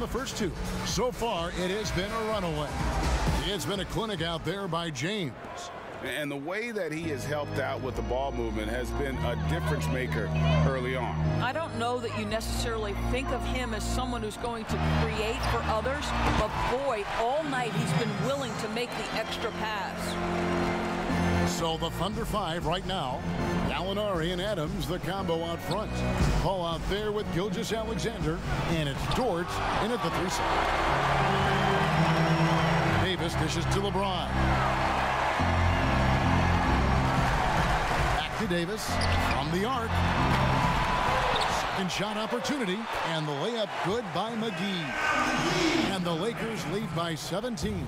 the first two. So far, it has been a runaway. It's been a clinic out there by James. And the way that he has helped out with the ball movement has been a difference maker early on. I don't know that you necessarily think of him as someone who's going to create for others, but boy, all night he's been willing to make the extra pass. So the Thunder 5 right now. Gallinari and Adams, the combo out front. Ball out there with Gilgeous-Alexander, and it's Dort in at the 3 side. Davis dishes to LeBron. To Davis from the arc. Second shot opportunity, and the layup good by McGee. And the Lakers lead by 17.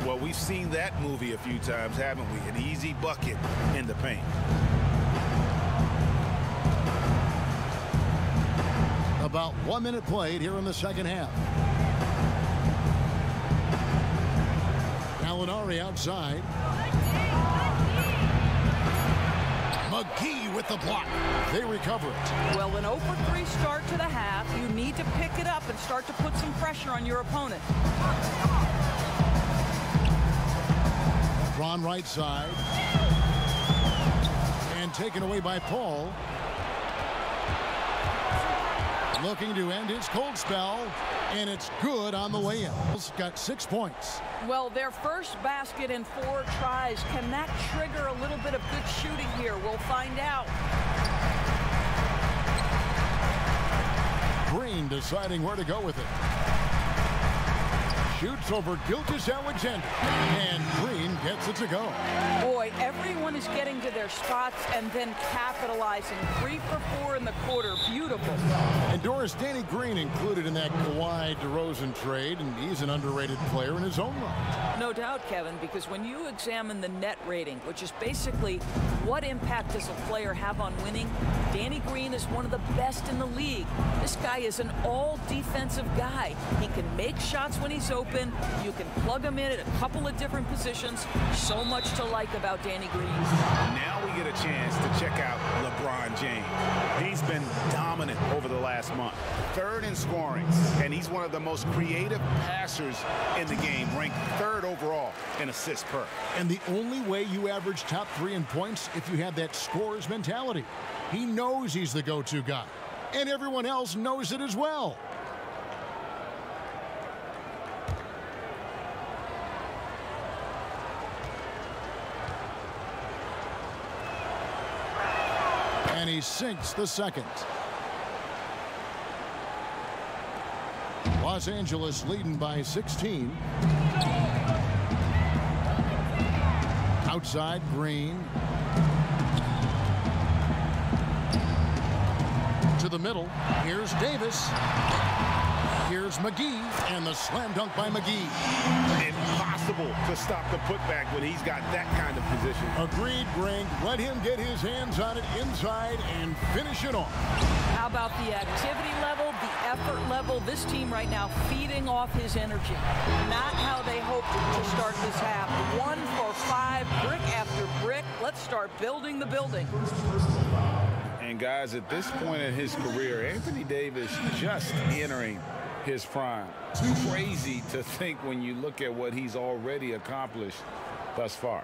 Well, we've seen that movie a few times, haven't we? An easy bucket in the paint. About 1 minute played here in the second half. Gallinari outside. McGee with the block. They recover it. Well, an 0 for 3 start to the half. You need to pick it up and start to put some pressure on your opponent. Drawn right side. And taken away by Paul. Looking to end his cold spell. And it's good on the way in. Got 6 points. Well, their first basket in 4 tries. Can that trigger a little bit of good shooting here? We'll find out. Green deciding where to go with it. Shoots over Gilgeous-Alexander. And Green gets it to go. Boy, everyone is getting to their spots and then capitalizing. 3 for 4 in the quarter. Beautiful. And Doris, Danny Green included in that Kawhi DeRozan trade, and he's an underrated player in his own right. No doubt, Kevin, because when you examine the net rating, which is basically what impact does a player have on winning, Danny Green is one of the best in the league. This guy is an all-defensive guy. He can make shots when he's open. You can plug him in at a couple of different positions. So much to like about Danny Green. Now we get a chance to check out LeBron James. He's been dominant over the last month. 3rd in scoring, and he's one of the most creative passers in the game, ranked 3rd overall in assists per. And the only way you average top 3 in points if you have that scorer's mentality. He knows he's the go-to guy, and everyone else knows it as well. And he sinks the second. Los Angeles leading by 16. Outside, Green. To the middle. Here's Davis. Here's McGee. And the slam dunk by McGee. Impossible to stop the putback when he's got that kind of position. Agreed, Greg. Let him get his hands on it inside and finish it off. How about the activity level, the effort level? This team right now feeding off his energy. Not how they hoped to start this half. 1 for 5, brick after brick. Let's start building the building. And guys, at this point in his career, Anthony Davis just entering his prime. It's crazy to think when you look at what he's already accomplished thus far.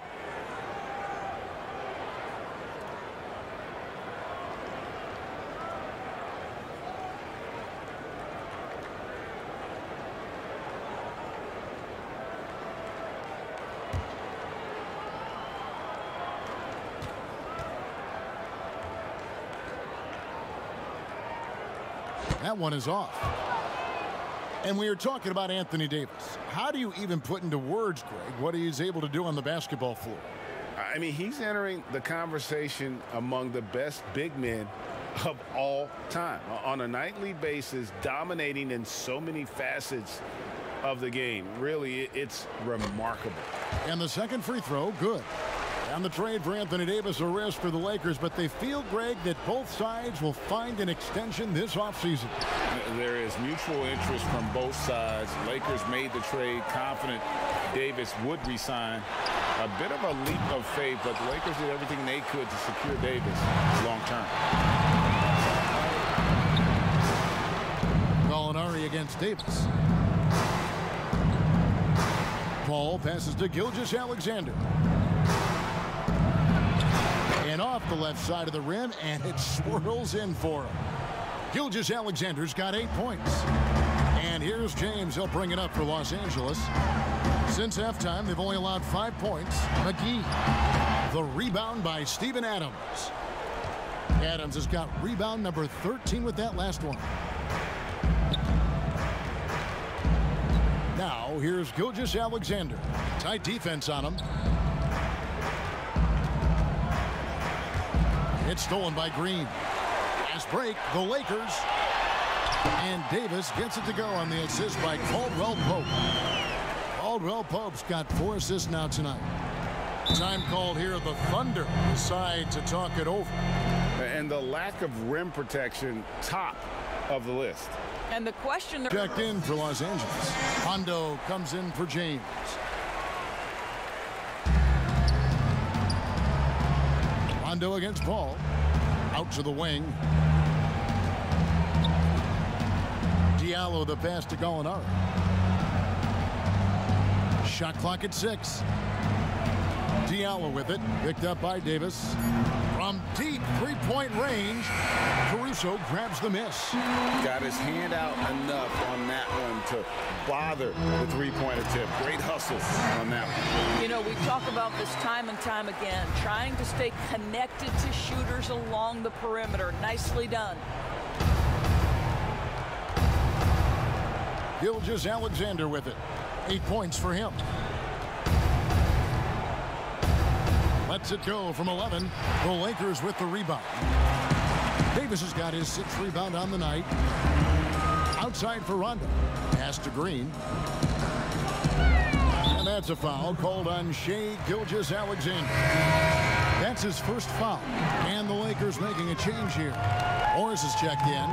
That one is off. And we were talking about Anthony Davis. How do you even put into words, Greg, what he's able to do on the basketball floor? I mean, he's entering the conversation among the best big men of all time. On a nightly basis, dominating in so many facets of the game. Really, it's remarkable. And the second free throw, good. And the trade for Anthony Davis, a risk for the Lakers, but they feel, Greg, that both sides will find an extension this offseason. There is mutual interest from both sides. Lakers made the trade confident Davis would resign. A bit of a leap of faith, but the Lakers did everything they could to secure Davis long term. Gallinari against against Davis. Paul passes to Gilgeous-Alexander. And off the left side of the rim, and it swirls in for him. Gilgeous-Alexander's got 8 points. And here's James. He'll bring it up for Los Angeles. Since halftime, they've only allowed 5 points. McGee. The rebound by Steven Adams. Adams has got rebound number 13 with that last one. Now, here's Gilgeous-Alexander. Tight defense on him. It's stolen by Green. Fast break, the Lakers. And Davis gets it to go on the assist by Caldwell Pope. Caldwell Pope's got 4 assists now tonight. Time called here. The Thunder decide to talk it over. And the lack of rim protection, top of the list. And the question... Checked in for Los Angeles. Hondo comes in for James. Hondo against Paul. Out to the wing. Diallo the pass to Gallinari. Shot clock at 6. Diallo with it. Picked up by Davis. From deep three-point range, Caruso grabs the miss. Got his hand out enough on that one to bother the three-point attempt. Great hustle on that one. You know, we talk about this time and time again, trying to stay connected to shooters along the perimeter. Nicely done. Gilgeous-Alexander with it. 8 points for him. Lets it go from 11. The Lakers with the rebound. Davis has got his 6th rebound on the night. Outside for Rondo. Pass to Green. And that's a foul called on Shai Gilgeous-Alexander. That's his first foul. And the Lakers making a change here. Morris is checked in.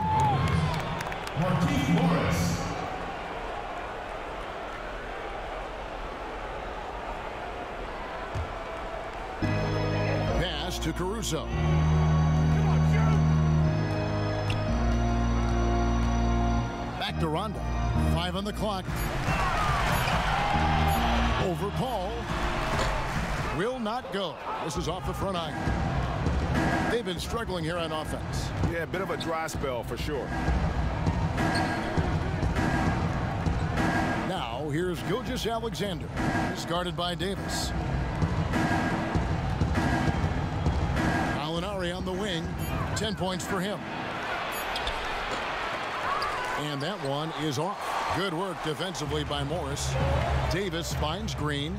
Markieff Morris. To Caruso. Back to Rondo. 5 on the clock. Over Paul. Will not go. This is off the front iron. They've been struggling here on offense. Yeah, a bit of a dry spell for sure. Now, here's Gilgeous-Alexander. He's guarded by Davis. On the wing, 10 points for him. And that one is off. Good work defensively by Morris. Davis finds Green.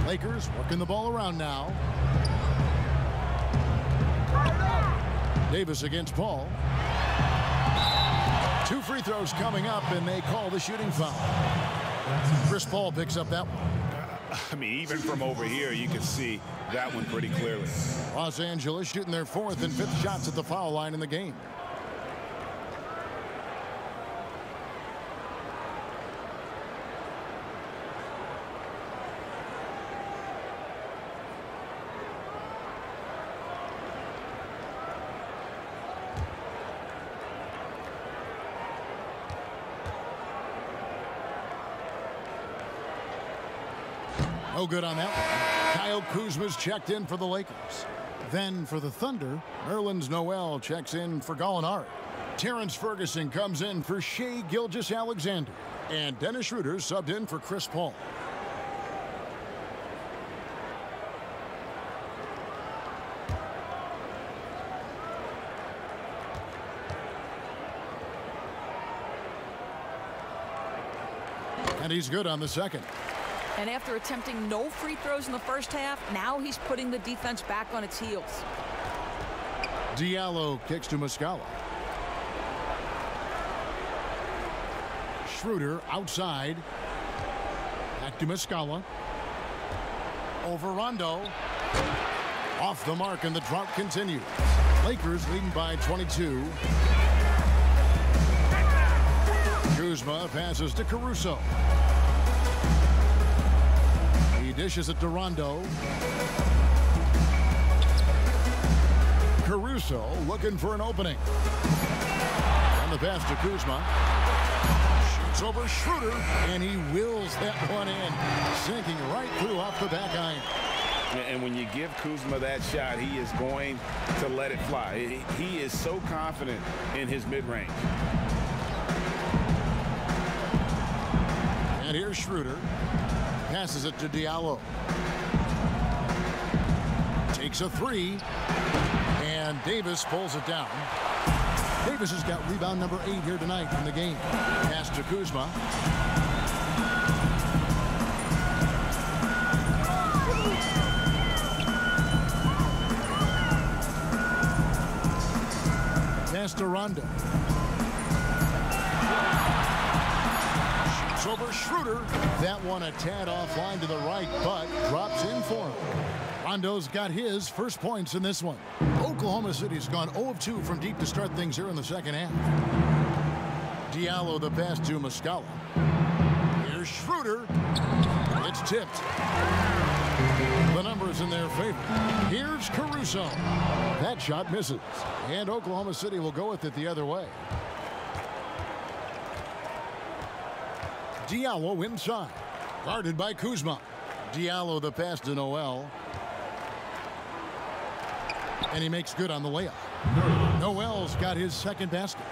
Lakers working the ball around now. Davis against Paul. 2 free throws coming up, and they call the shooting foul. Chris Paul picks up that one. I mean, even from over here, you can see that one pretty clearly. Los Angeles shooting their 4th and 5th shots at the foul line in the game. No good on that one. Kyle Kuzma's checked in for the Lakers. Then for the Thunder, Nerlens Noel checks in for Gallinari. Terrence Ferguson comes in for Shai Gilgeous-Alexander. And Dennis Schroeder subbed in for Chris Paul. And he's good on the second. And after attempting no free throws in the first half, now he's putting the defense back on its heels. Diallo kicks to Muscala. Schroeder outside. Back to Muscala. Over Rondo. Off the mark, and the drought continues. Lakers leading by 22. Kuzma passes to Caruso. He dishes it to Rondo. Caruso looking for an opening. And the pass to Kuzma. It's over Schroeder, and he wills that one in, sinking right through off the back iron. And when you give Kuzma that shot, he is going to let it fly. He is so confident in his mid-range. And here's Schroeder. Passes it to Diallo. Takes a three. And Davis pulls it down. Davis has got rebound number 8 here tonight in the game. Pass to Kuzma. Pass to Rondo. Shoots over Schroeder. That one a tad offline to the right, but drops in for him. Rondo's got his first points in this one. Oklahoma City's gone 0 of 2 from deep to start things here in the second half. Diallo the pass to Muscala. Here's Schroeder. It's tipped. The numbers in their favor. Here's Caruso. That shot misses. And Oklahoma City will go with it the other way. Diallo inside. Guarded by Kuzma. Diallo the pass to Noel. And he makes good on the layup. Noel's got his second basket.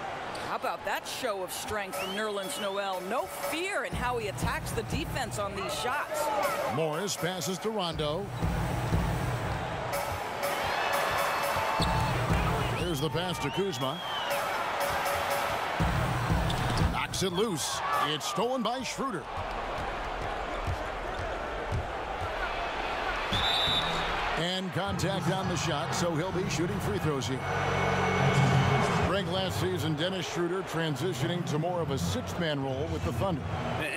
How about that show of strength from Nerlens Noel? No fear in how he attacks the defense on these shots. Morris passes to Rondo. Here's the pass to Kuzma. Knocks it loose. It's stolen by Schroeder. And contact on the shot, so he'll be shooting free throws here. Greg, last season, Dennis Schroeder transitioning to more of a six-man role with the Thunder.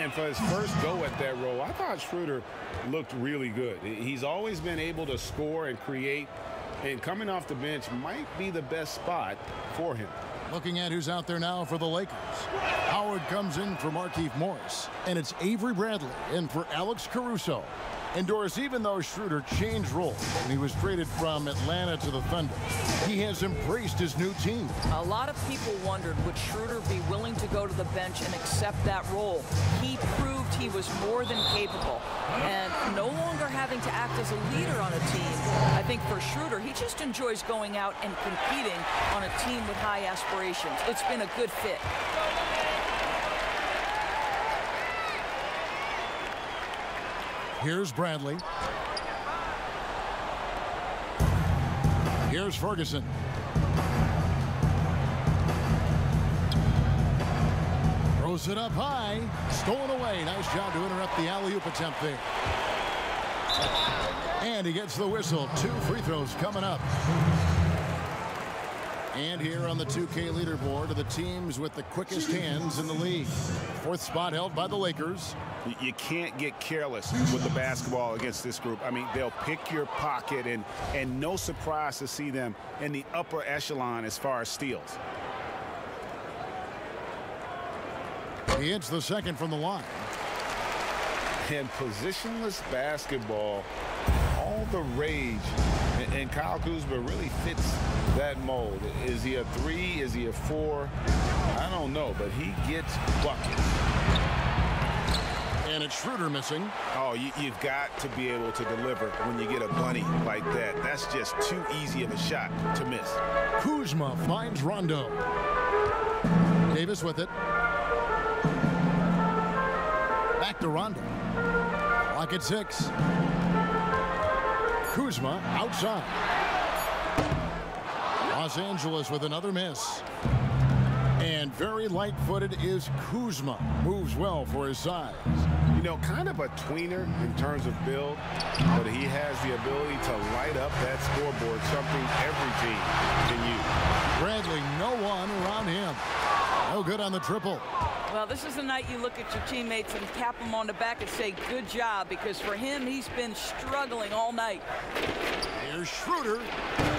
And for his first go at that role, I thought Schroeder looked really good. He's always been able to score and create, and coming off the bench might be the best spot for him. Looking at who's out there now for the Lakers. Howard comes in for Markieff Morris, and it's Avery Bradley in for Alex Caruso. And Doris, even though Schroeder changed roles when he was traded from Atlanta to the Thunder, he has embraced his new team. A lot of people wondered, would Schroeder be willing to go to the bench and accept that role? He proved he was more than capable. And no longer having to act as a leader on a team, I think for Schroeder, he just enjoys going out and competing on a team with high aspirations. It's been a good fit. Here's Bradley. Here's Ferguson. Throws it up high. Stolen away. Nice job to interrupt the alley-oop attempt there. And he gets the whistle. 2 free throws coming up. And here on the 2K leaderboard are the teams with the quickest hands in the league. 4th spot held by the Lakers. You can't get careless with the basketball against this group. I mean, they'll pick your pocket, and no surprise to see them in the upper echelon as far as steals. He hits the second from the line. And positionless basketball, all the rage, and Kyle Kuzma really fits that mold. Is he a 3? Is he a 4? I don't know, but he gets buckets. And it's Schroeder missing. Oh, you've got to be able to deliver when you get a bunny like that. That's just too easy of a shot to miss. Kuzma finds Rondo. Davis with it. Back to Rondo. Clock at 6. Kuzma outside. Los Angeles with another miss. And very light-footed is Kuzma. Moves well for his size. You know, kind of a tweener in terms of build, but he has the ability to light up that scoreboard, something every team can use. Bradley, no one around him. No good on the triple. Well, this is the night you look at your teammates and tap them on the back and say, good job, because for him, he's been struggling all night. Here's Schroeder,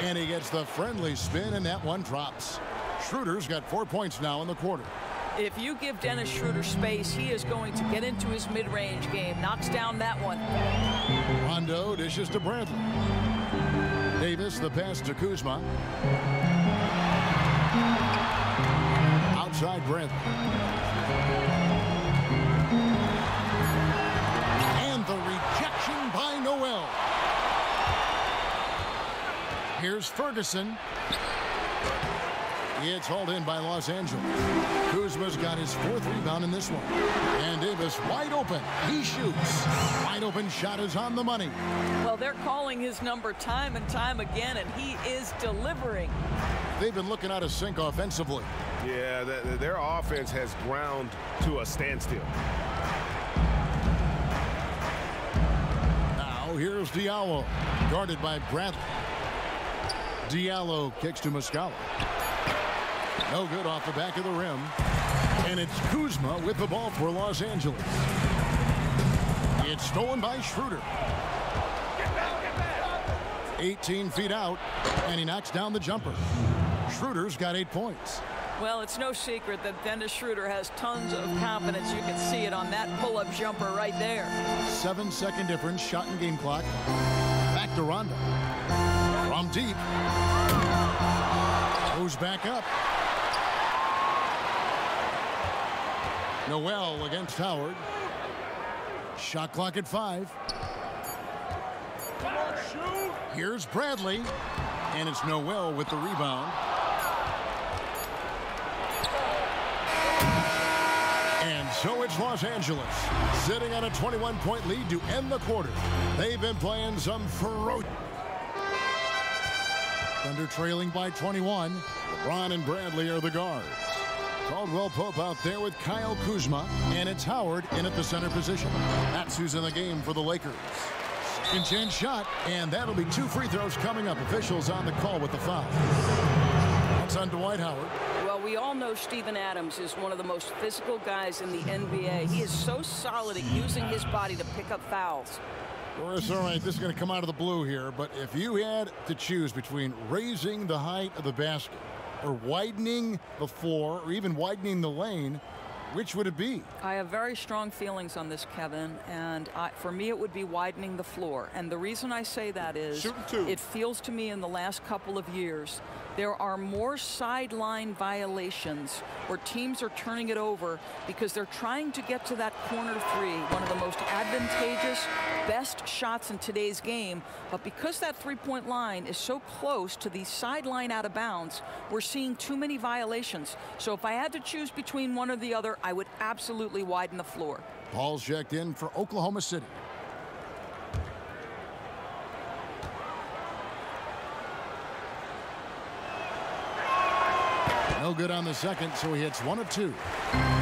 and he gets the friendly spin, and that one drops. Schroeder's got 4 points now in the quarter. If you give Dennis Schroeder space, he is going to get into his mid-range game. Knocks down that one. Rondo dishes to Bradley. Davis, the pass to Kuzma. Outside Bradley. Ferguson. It's hauled in by Los Angeles. Kuzma's got his 4th rebound in this one. And Davis wide open. He shoots. Wide open shot is on the money. Well, they're calling his number time and time again, and he is delivering. They've been looking out of sync offensively. Yeah, their offense has ground to a standstill. Now here's Diallo, guarded by Bradley. Diallo kicks to Muscala. No good off the back of the rim. And it's Kuzma with the ball for Los Angeles. It's stolen by Schroeder. 18 feet out, and he knocks down the jumper. Schroeder's got 8 points. Well, it's no secret that Dennis Schroeder has tons of confidence. You can see it on that pull-up jumper right there. 7-second difference, shot and game clock. Back to Rondo. From deep. Goes back up. Noel against Howard. Shot clock at 5. Here's Bradley. And it's Noel with the rebound. And so it's Los Angeles, sitting on a 21-point lead to end the quarter. They've been playing some ferocious. Thunder trailing by 21. LeBron and Bradley are the guards. Caldwell Pope out there with Kyle Kuzma, and it's Howard in at the center position. That's who's in the game for the Lakers. Second chance shot, and that'll be 2 free throws coming up. Officials on the call with the foul. That's on Dwight Howard. Well, we all know Steven Adams is one of the most physical guys in the NBA. He is so solid at using his body to pick up fouls. Well, it's all right. This is going to come out of the blue here, but if you had to choose between raising the height of the basket or widening the floor or even widening the lane, which would it be? I have very strong feelings on this, Kevin, and for me it would be widening the floor. And the reason I say that is it feels to me in the last couple of years there are more sideline violations where teams are turning it over because they're trying to get to that corner three, one of the most advantageous, best shots in today's game. But because that three-point line is so close to the sideline out of bounds, we're seeing too many violations. So if I had to choose between one or the other, I would absolutely widen the floor. Paul's checked in for Oklahoma City. No good on the second, so he hits 1 of 2.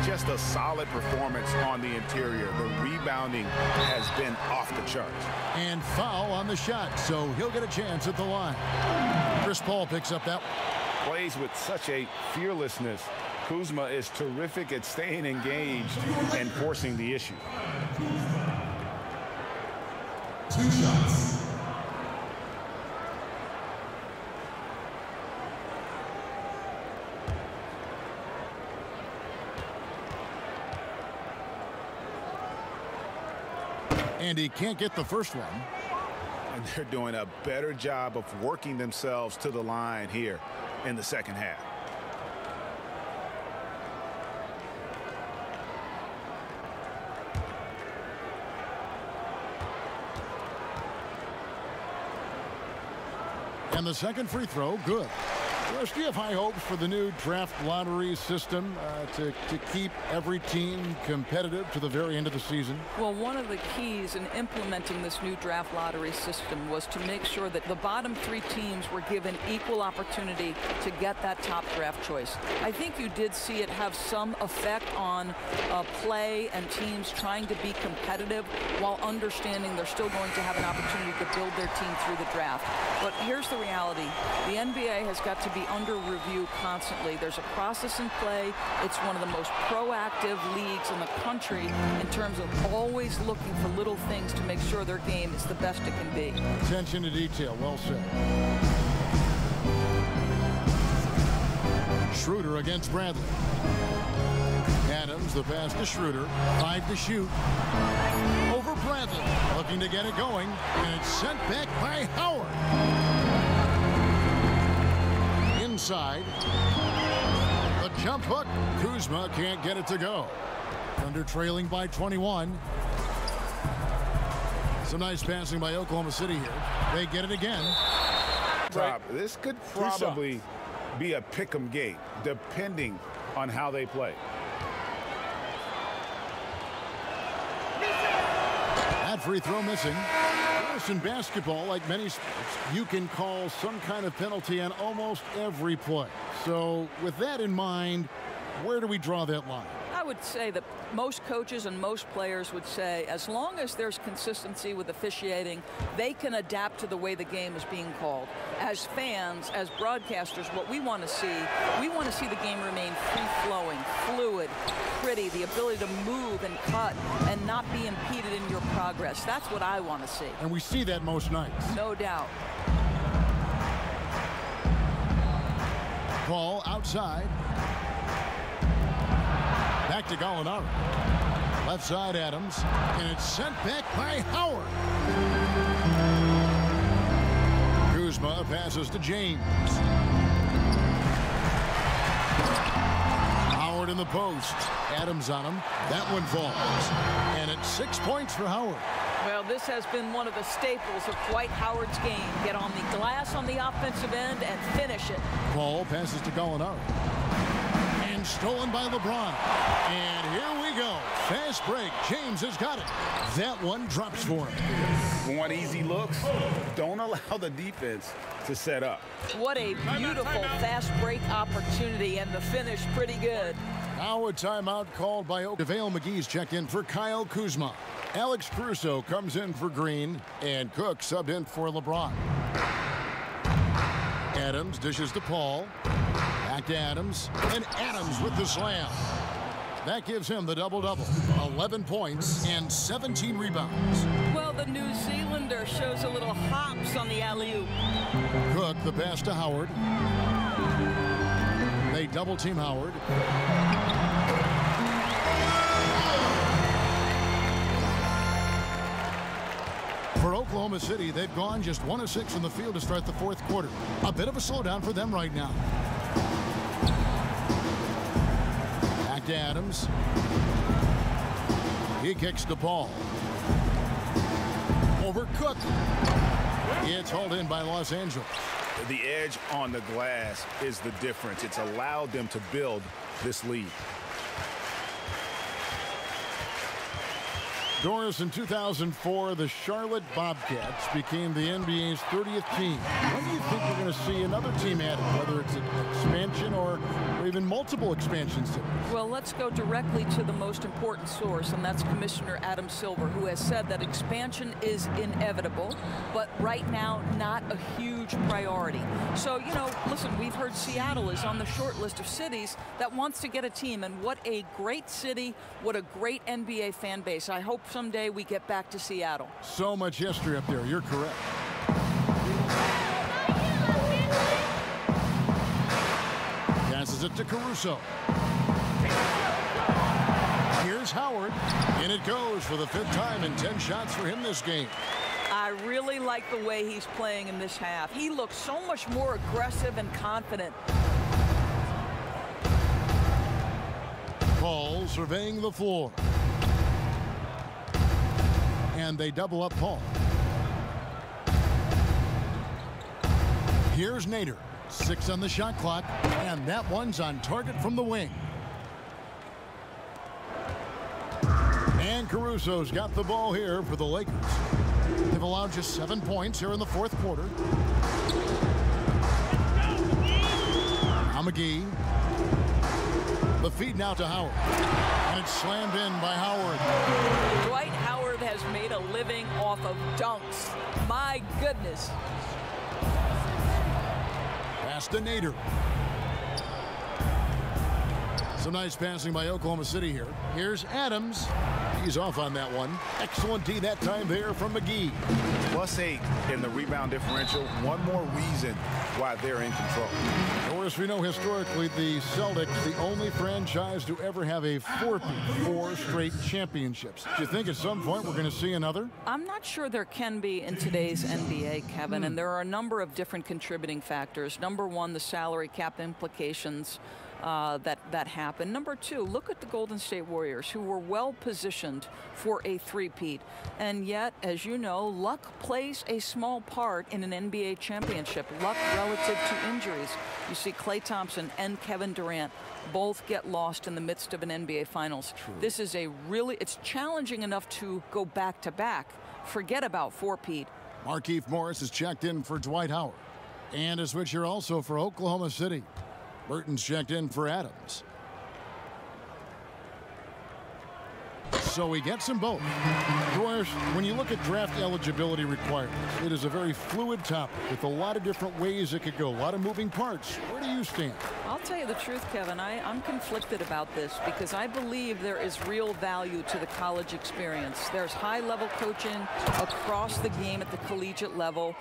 Just a solid performance on the interior. The rebounding has been off the charts. And foul on the shot, so he'll get a chance at the line. Chris Paul picks up that one. Plays with such a fearlessness. Kuzma is terrific at staying engaged and forcing the issue. 2 shots. And he can't get the first one. And they're doing a better job of working themselves to the line here in the second half. And the second free throw, good. Russ, do you have high hopes for the new draft lottery system to keep every team competitive to the very end of the season? Well, one of the keys in implementing this new draft lottery system was to make sure that the bottom 3 teams were given equal opportunity to get that top draft choice. I think you did see it have some effect on play and teams trying to be competitive while understanding they're still going to have an opportunity to build their team through the draft. But here's the reality. The NBA has got to be under review constantly. There's a process in play. It's one of the most proactive leagues in the country in terms of always looking for little things to make sure their game is the best it can be. Attention to detail, well said. Schroeder against Bradley. Adams, the pass to Schroeder. 5 to shoot. Over Bradley. Looking to get it going. And it's sent back by Howard. Inside. The jump hook. Kuzma can't get it to go. Thunder trailing by 21. Some nice passing by Oklahoma City here. They get it again. top. This could probably be a pick'em game, depending on how they play. That free throw missing. In basketball, like many sports, you can call some kind of penalty on almost every play. So with that in mind, where do we draw that line? I would say that most coaches and most players would say as long as there's consistency with officiating, they can adapt to the way the game is being called. As fans, as broadcasters, what we want to see the game remain free-flowing, fluid, pretty, the ability to move and cut and not be impeded in your progress. That's what I want to see. And we see that most nights. No doubt. Ball outside. Back to Gallinari. Left side Adams. And it's sent back by Howard. Kuzma passes to James. Howard in the post. Adams on him. That one falls. And it's 6 points for Howard. Well, this has been one of the staples of Dwight Howard's game. Get on the glass on the offensive end and finish it. Ball passes to Gallinari. And stolen by LeBron. And here we go. Fast break. James has got it. That one drops for him. Want easy looks? Don't allow the defense to set up. What a beautiful fast break opportunity, and the finish pretty good. Now a timeout called by DeVale McGee's checked in for Kyle Kuzma. Alex Caruso comes in for Green, and Cook subbed in for LeBron. Adams dishes to Paul. Back to Adams, and Adams with the slam. That gives him the double-double. 11 points and 17 rebounds. Well, the New Zealander shows a little hops on the alley-oop. Cook, the pass to Howard. They double-team Howard. For Oklahoma City, they've gone just 1 of 6 from the field to start the fourth quarter. A bit of a slowdown for them right now. Back to Adams. He kicks the ball. Over Cook. It's hauled in by Los Angeles. The edge on the glass is the difference. It's allowed them to build this lead. Doris, in 2004, the Charlotte Bobcats became the NBA's 30th team. When do you think we're going to see another team added, whether it's an expansion or even multiple expansions? Well, let's go directly to the most important source, and that's Commissioner Adam Silver, who has said that expansion is inevitable, but right now not a huge priority. So, you know, listen, we've heard Seattle is on the short list of cities that wants to get a team, and what a great city, what a great NBA fan base. I hope someday we get back to Seattle. So much history up there. You're correct. Passes it to Caruso. Here's Howard. And it goes for the 5th time in 10 shots for him this game. I really like the way he's playing in this half. He looks so much more aggressive and confident. Paul surveying the floor. And they double up Paul. Here's Nader. 6 on the shot clock, and that one's on target from the wing. And Caruso's got the ball here for the Lakers. They've allowed just 7 points here in the fourth quarter. Now McGee. The feed now to Howard. And it's slammed in by Howard. Dwight Howard has made a living off of dunks. My goodness. Pass to Nader. Some nice passing by Oklahoma City here. Here's Adams. He's off on that one. Excellent D that time there from McGee. +8 in the rebound differential. One more reason why they're in control. Of course, we know historically the Celtics, the only franchise to ever have a 4 straight championships. Do you think at some point we're going to see another? I'm not sure there can be in today's NBA, Kevin, and there are a number of different contributing factors. Number one, the salary cap implications. that happened. Number two, look at the Golden State Warriors, who were well positioned for a three-peat. And yet, as you know, luck plays a small part in an NBA championship. Luck relative to injuries. You see Klay Thompson and Kevin Durant both get lost in the midst of an NBA Finals. True. This is it's challenging enough to go back-to-back. Forget about four-peat. Markieff Morris is checked in for Dwight Howard. And a switcher also for Oklahoma City. Burton's checked in for Adams. So he gets them both. Of course, when you look at draft eligibility requirements, it is a very fluid topic with a lot of different ways it could go, a lot of moving parts. Where do you stand? I'll tell you the truth, Kevin. I'm conflicted about this because I believe there is real value to the college experience. There's high-level coaching across the game at the collegiate level.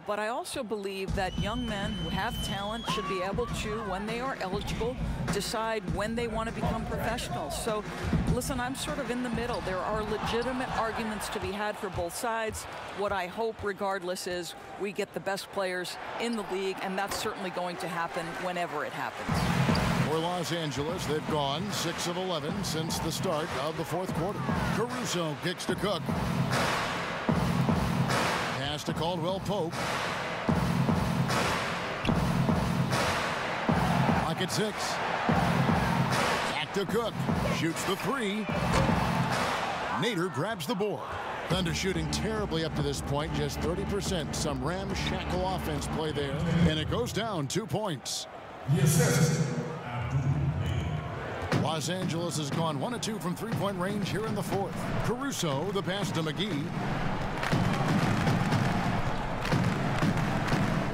But I also believe that young men who have talent should be able to, when they are eligible, decide when they want to become professionals. So, listen, I'm sort of in the middle. There are legitimate arguments to be had for both sides. What I hope, regardless, is we get the best players in the league, and that's certainly going to happen whenever it happens. For Los Angeles, they've gone 6 of 11 since the start of the fourth quarter. Caruso kicks to Cook. Pass to Caldwell Pope. Clock at 6. Back to Cook. Shoots the three. Nader grabs the board. Thunder shooting terribly up to this point, just 30%. Some ramshackle offense play there, and it goes down 2 points. Yes, Los Angeles has gone 1 of 2 from three-point range here in the fourth. Caruso, the pass to McGee.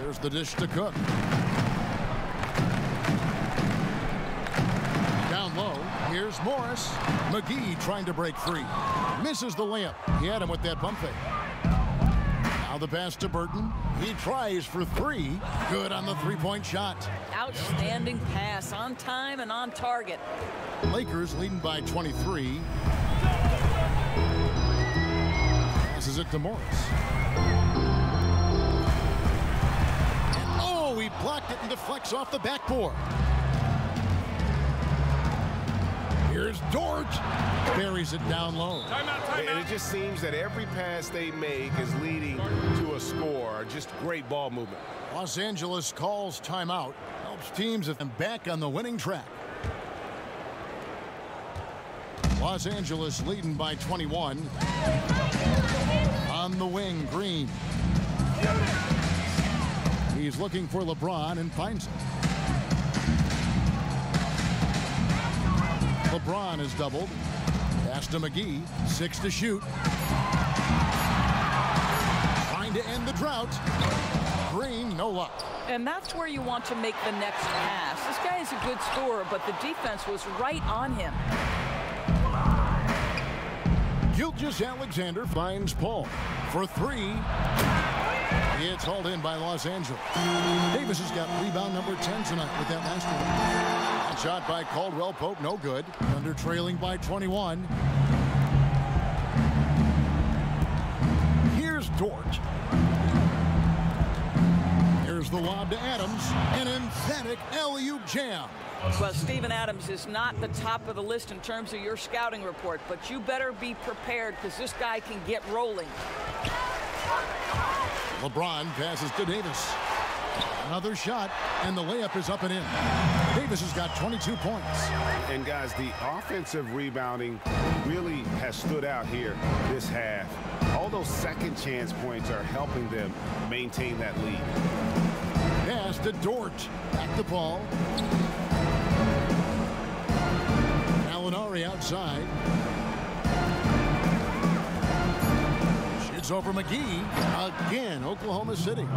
Here's the dish to Cook. Down low, here's Morris. McGee trying to break free. Misses the layup. He had him with that bump fake. Now the pass to Burton. He tries for three. Good on the three-point shot. Outstanding pass, on time and on target. Lakers leading by 23. Passes it to Morris. And oh, he blocked it and deflects off the backboard. Here's Dort. Buries it down low. And it just seems that every pass they make is leading to a score. Just great ball movement. Los Angeles calls timeout. Helps teams back on the winning track. Los Angeles leading by 21. On the wing, Green. He's looking for LeBron and finds him. LeBron is doubled. Pass to McGee. 6 to shoot. Trying to end the drought. Green, no luck. And that's where you want to make the next pass. This guy is a good scorer, but the defense was right on him. Gilgeous-Alexander finds Paul for three. It's hauled in by Los Angeles. Davis has got rebound number 10 tonight with that last one. Shot by Caldwell Pope, no good. Under trailing by 21. Here's Dort. Here's the lob to Adams. An emphatic alley-oop jam. Well, Steven Adams is not the top of the list in terms of your scouting report, but you better be prepared because this guy can get rolling. LeBron passes to Davis. Another shot, and the layup is up and in. Davis has got 22 points. And guys, the offensive rebounding really has stood out here this half. All those second chance points are helping them maintain that lead. Pass to Dort. Back to Paul. Gallinari outside. Shoots over McGee. Again, Oklahoma City.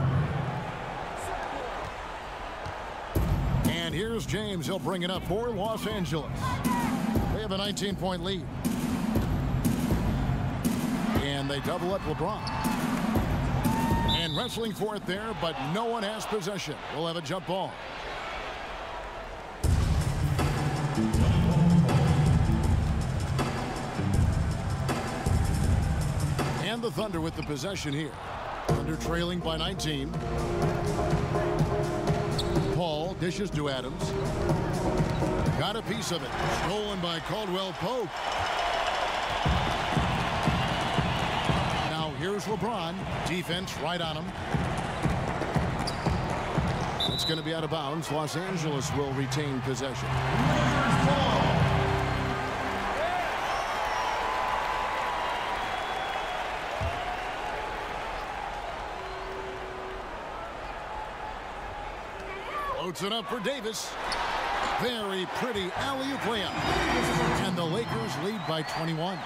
And here's James. He'll bring it up for Los Angeles. They have a 19-point lead. And they double up LeBron. And wrestling for it there, but no one has possession. We'll have a jump ball. And the Thunder with the possession here. Thunder trailing by 19. Paul Dishes to Adams. Got a piece of it. Stolen by Caldwell Pope. Now here's LeBron. Defense right on him. It's going to be out of bounds. Los Angeles will retain possession. Floats it up for Davis. Very pretty alley-oop layup. And the Lakers lead by 21.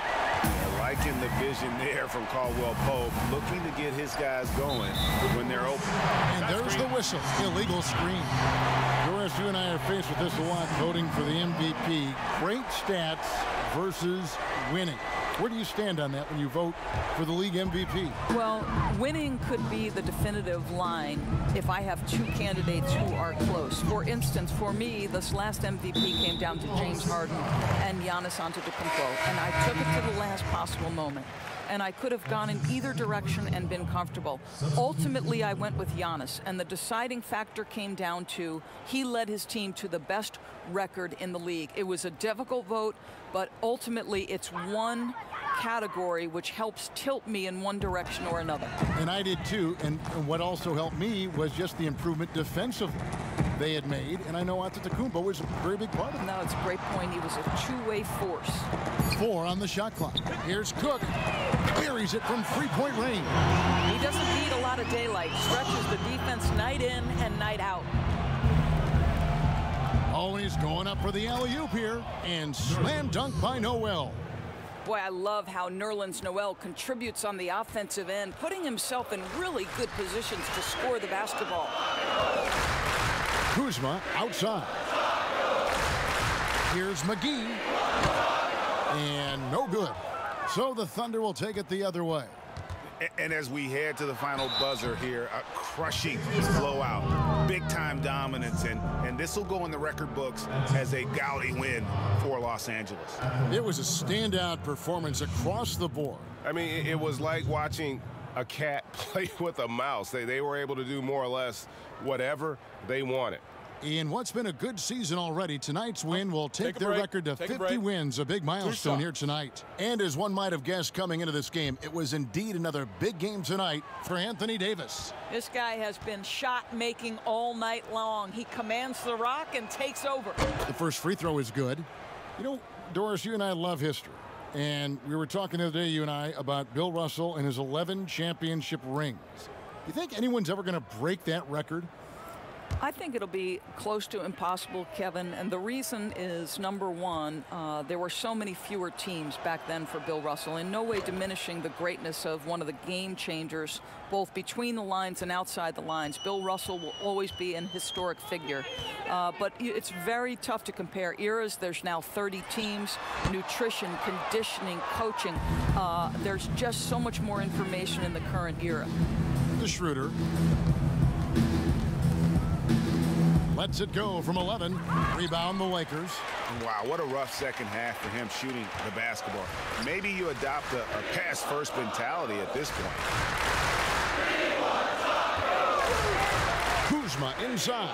Liking the vision there from Caldwell Pope, looking to get his guys going when they're open. And there's the whistle. Illegal screen. Doris, you and I are faced with this a lot, voting for the MVP. Great stats versus winning. Where do you stand on that when you vote for the league MVP? Well, winning could be the definitive line if I have two candidates who are close. For instance, for me, this last MVP came down to James Harden and Giannis Antetokounmpo, and I took it to the last possible moment. And I could have gone in either direction and been comfortable. Ultimately, I went with Giannis, and the deciding factor came down to he led his team to the best record in the league. It was a difficult vote, but ultimately it's one category which helps tilt me in one direction or another. And I did too, and what also helped me was just the improvement defensively they had made, and I know Antetokounmpo was a very big part of it. No, it's a great point. He was a two-way force. 4 on the shot clock. Here's Cook. Buries it from three-point range. He doesn't need a lot of daylight. Stretches the defense night in and night out. Always going up for the alley-oop here, and slam dunk by Noel. Boy, I love how Nerlens Noel contributes on the offensive end, putting himself in really good positions to score the basketball. Kuzma outside. Here's McGee. And no good. So the Thunder will take it the other way. And as we head to the final buzzer here, a crushing blowout, big-time dominance, and this will go in the record books as a gaudy win for Los Angeles. It was a standout performance across the board. I mean, it was like watching a cat play with a mouse. They were able to do more or less whatever they wanted. In what's been a good season already, tonight's win will take their record to 50 wins, a big milestone here tonight. And as one might have guessed coming into this game, it was indeed another big game tonight for Anthony Davis. This guy has been shot-making all night long. He commands the rock and takes over. The first free throw is good. You know, Doris, you and I love history. And we were talking the other day, you and I, about Bill Russell and his 11 championship rings. You think anyone's ever going to break that record? I think it'll be close to impossible, Kevin, and the reason is, number one, there were so many fewer teams back then for Bill Russell, in no way diminishing the greatness of one of the game changers, both between the lines and outside the lines. Bill Russell will always be an historic figure, but it's very tough to compare eras. There's now 30 teams, nutrition, conditioning, coaching. There's just so much more information in the current era. The Schroeder lets it go from 11. Rebound the Lakers. Wow, what a rough second half for him shooting the basketball. Maybe you adopt a pass-first mentality at this point. Kuzma inside.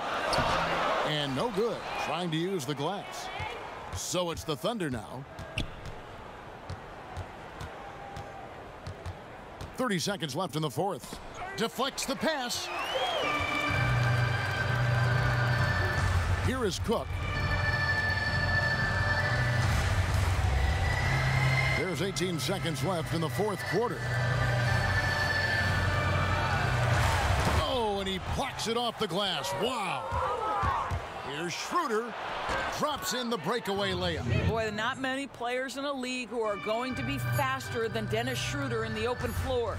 And no good. Trying to use the glass. So it's the Thunder now. 30 seconds left in the fourth. Deflects the pass. Here is Cook. There's 18 seconds left in the fourth quarter. Oh, and he plucks it off the glass. Wow. Here's Schroeder. Drops in the breakaway layup. Boy, not many players in a league who are going to be faster than Dennis Schroeder in the open floor.